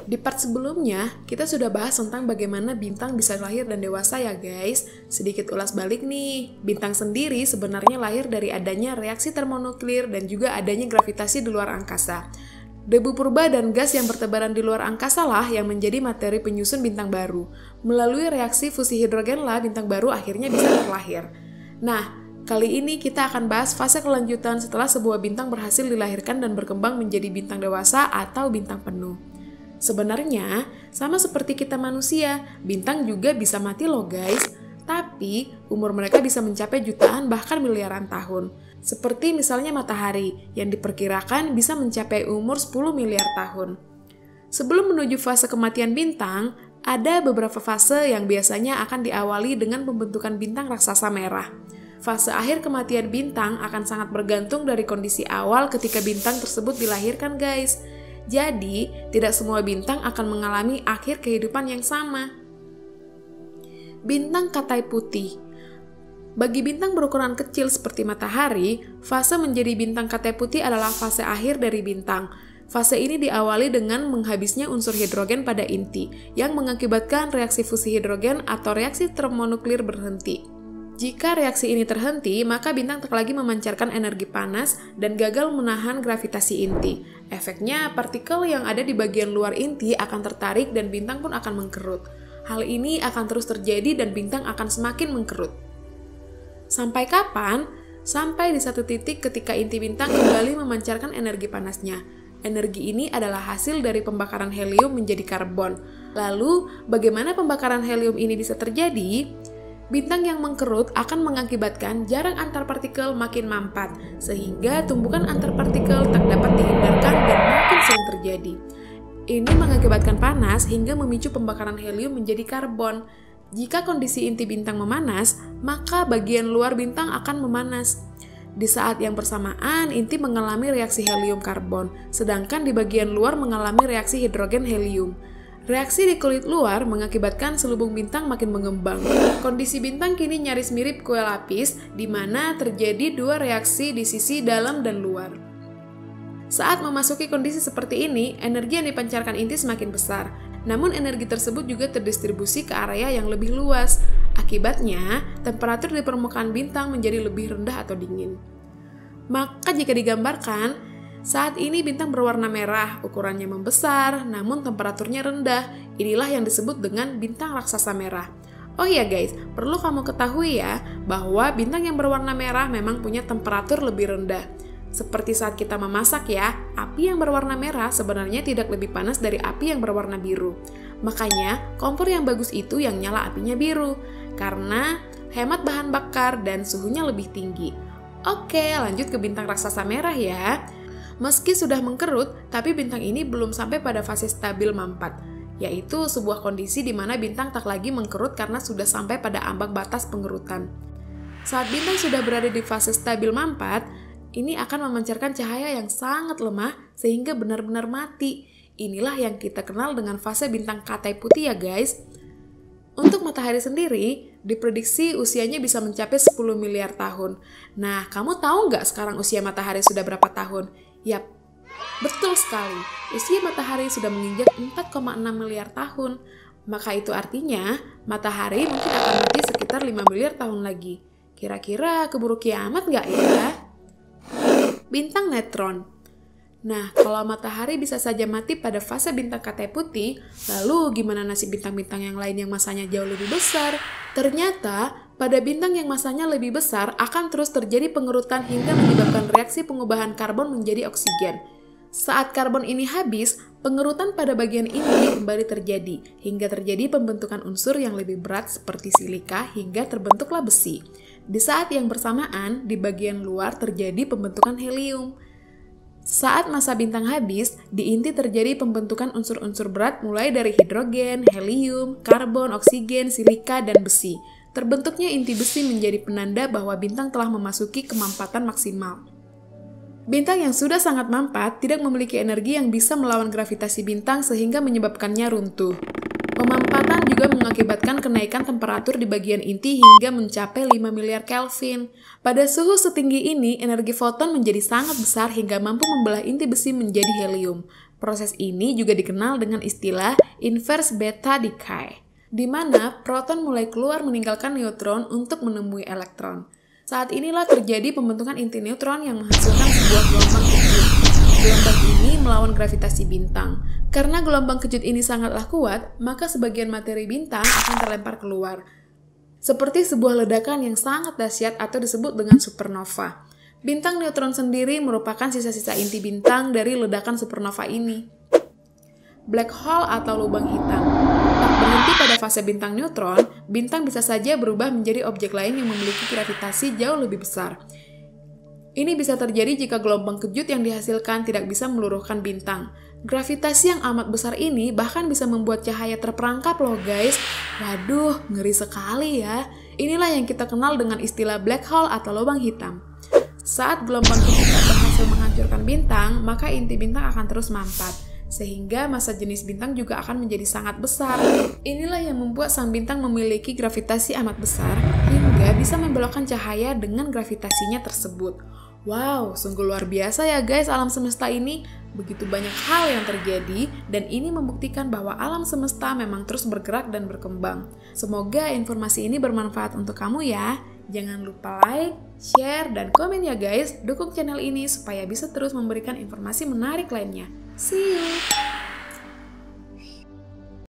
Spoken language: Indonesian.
Di part sebelumnya, kita sudah bahas tentang bagaimana bintang bisa lahir dan dewasa ya guys. Sedikit ulas balik nih, bintang sendiri sebenarnya lahir dari adanya reaksi termonuklir dan juga adanya gravitasi di luar angkasa. Debu purba dan gas yang bertebaran di luar angkasa lah yang menjadi materi penyusun bintang baru. Melalui reaksi fusi hidrogen lah bintang baru akhirnya bisa terlahir. Nah, kali ini kita akan bahas fase kelanjutan setelah sebuah bintang berhasil dilahirkan dan berkembang menjadi bintang dewasa atau bintang penuh. Sebenarnya, sama seperti kita manusia, bintang juga bisa mati loh guys. Tapi, umur mereka bisa mencapai jutaan bahkan miliaran tahun. Seperti misalnya matahari, yang diperkirakan bisa mencapai umur 10 miliar tahun. Sebelum menuju fase kematian bintang, ada beberapa fase yang biasanya akan diawali dengan pembentukan bintang raksasa merah. Fase akhir kematian bintang akan sangat bergantung dari kondisi awal ketika bintang tersebut dilahirkan guys. Jadi, tidak semua bintang akan mengalami akhir kehidupan yang sama. Bintang katai putih. Bagi bintang berukuran kecil seperti matahari, fase menjadi bintang katai putih adalah fase akhir dari bintang. Fase ini diawali dengan menghabisnya unsur hidrogen pada inti, yang mengakibatkan reaksi fusi hidrogen atau reaksi termonuklir berhenti. Jika reaksi ini terhenti, maka bintang tak lagi memancarkan energi panas dan gagal menahan gravitasi inti. Efeknya, partikel yang ada di bagian luar inti akan tertarik dan bintang pun akan mengkerut. Hal ini akan terus terjadi dan bintang akan semakin mengkerut. Sampai kapan? Sampai di satu titik ketika inti bintang kembali memancarkan energi panasnya. Energi ini adalah hasil dari pembakaran helium menjadi karbon. Lalu, bagaimana pembakaran helium ini bisa terjadi? Bintang yang mengkerut akan mengakibatkan jarak antar partikel makin mampat, sehingga tumbukan antar partikel tak dapat dihindarkan dan makin sering terjadi. Ini mengakibatkan panas hingga memicu pembakaran helium menjadi karbon. Jika kondisi inti bintang memanas, maka bagian luar bintang akan memanas. Di saat yang bersamaan, inti mengalami reaksi helium-karbon, sedangkan di bagian luar mengalami reaksi hidrogen-helium. Reaksi di kulit luar mengakibatkan selubung bintang makin mengembang. Kondisi bintang kini nyaris mirip kue lapis, di mana terjadi dua reaksi di sisi dalam dan luar. Saat memasuki kondisi seperti ini, energi yang dipancarkan inti semakin besar. Namun energi tersebut juga terdistribusi ke area yang lebih luas. Akibatnya, temperatur di permukaan bintang menjadi lebih rendah atau dingin. Maka jika digambarkan, saat ini bintang berwarna merah, ukurannya membesar, namun temperaturnya rendah. Inilah yang disebut dengan bintang raksasa merah. Oh iya guys, perlu kamu ketahui ya, bahwa bintang yang berwarna merah memang punya temperatur lebih rendah. Seperti saat kita memasak ya, api yang berwarna merah sebenarnya tidak lebih panas dari api yang berwarna biru. Makanya, kompor yang bagus itu yang nyala apinya biru, karena hemat bahan bakar dan suhunya lebih tinggi. Oke, lanjut ke bintang raksasa merah ya. Meski sudah mengkerut, tapi bintang ini belum sampai pada fase stabil mampat, yaitu sebuah kondisi di mana bintang tak lagi mengkerut karena sudah sampai pada ambang batas pengerutan. Saat bintang sudah berada di fase stabil mampat, ini akan memancarkan cahaya yang sangat lemah sehingga benar-benar mati. Inilah yang kita kenal dengan fase bintang katai putih ya guys. Untuk matahari sendiri, diprediksi usianya bisa mencapai 10 miliar tahun. Nah, kamu tahu nggak sekarang usia matahari sudah berapa tahun? Yap, betul sekali. Usia matahari sudah menginjak 4,6 miliar tahun. Maka itu artinya, matahari mungkin akan mati sekitar 5 miliar tahun lagi. Kira-kira keburu kiamat nggak ya? Bintang netron. Nah, kalau matahari bisa saja mati pada fase bintang katai putih, lalu gimana nasib bintang-bintang yang lain yang masanya jauh lebih besar? Ternyata, pada bintang yang masanya lebih besar akan terus terjadi pengerutan hingga menyebabkan reaksi pengubahan karbon menjadi oksigen. Saat karbon ini habis, pengerutan pada bagian inti kembali terjadi, hingga terjadi pembentukan unsur yang lebih berat seperti silika hingga terbentuklah besi. Di saat yang bersamaan, di bagian luar terjadi pembentukan helium. Saat masa bintang habis, di inti terjadi pembentukan unsur-unsur berat mulai dari hidrogen, helium, karbon, oksigen, silika, dan besi. Terbentuknya inti besi menjadi penanda bahwa bintang telah memasuki kemampatan maksimal. Bintang yang sudah sangat mampat tidak memiliki energi yang bisa melawan gravitasi bintang sehingga menyebabkannya runtuh. Pemampatan juga juga mengakibatkan kenaikan temperatur di bagian inti hingga mencapai 5 miliar Kelvin. Pada suhu setinggi ini, energi foton menjadi sangat besar hingga mampu membelah inti besi menjadi helium. Proses ini juga dikenal dengan istilah inverse beta decay, di mana proton mulai keluar meninggalkan neutron untuk menemui elektron. Saat inilah terjadi pembentukan inti neutron yang menghasilkan sebuah gelombang kejut. Gelombang ini melawan gravitasi bintang. Karena gelombang kejut ini sangatlah kuat, maka sebagian materi bintang akan terlempar keluar. Seperti sebuah ledakan yang sangat dahsyat atau disebut dengan supernova. Bintang neutron sendiri merupakan sisa-sisa inti bintang dari ledakan supernova ini. Black hole atau lubang hitam. Tak berhenti pada fase bintang neutron, bintang bisa saja berubah menjadi objek lain yang memiliki gravitasi jauh lebih besar. Ini bisa terjadi jika gelombang kejut yang dihasilkan tidak bisa meluruhkan bintang. Gravitasi yang amat besar ini bahkan bisa membuat cahaya terperangkap loh guys. Waduh, ngeri sekali ya. Inilah yang kita kenal dengan istilah black hole atau lubang hitam. Saat gelombang kejut berhasil menghancurkan bintang, maka inti bintang akan terus mampat. Sehingga massa jenis bintang juga akan menjadi sangat besar. Inilah yang membuat sang bintang memiliki gravitasi amat besar hingga bisa membelokkan cahaya dengan gravitasinya tersebut. Wow, sungguh luar biasa ya guys alam semesta ini. Begitu banyak hal yang terjadi dan ini membuktikan bahwa alam semesta memang terus bergerak dan berkembang. Semoga informasi ini bermanfaat untuk kamu ya. Jangan lupa like, share, dan komen ya guys. Dukung channel ini supaya bisa terus memberikan informasi menarik lainnya. See you!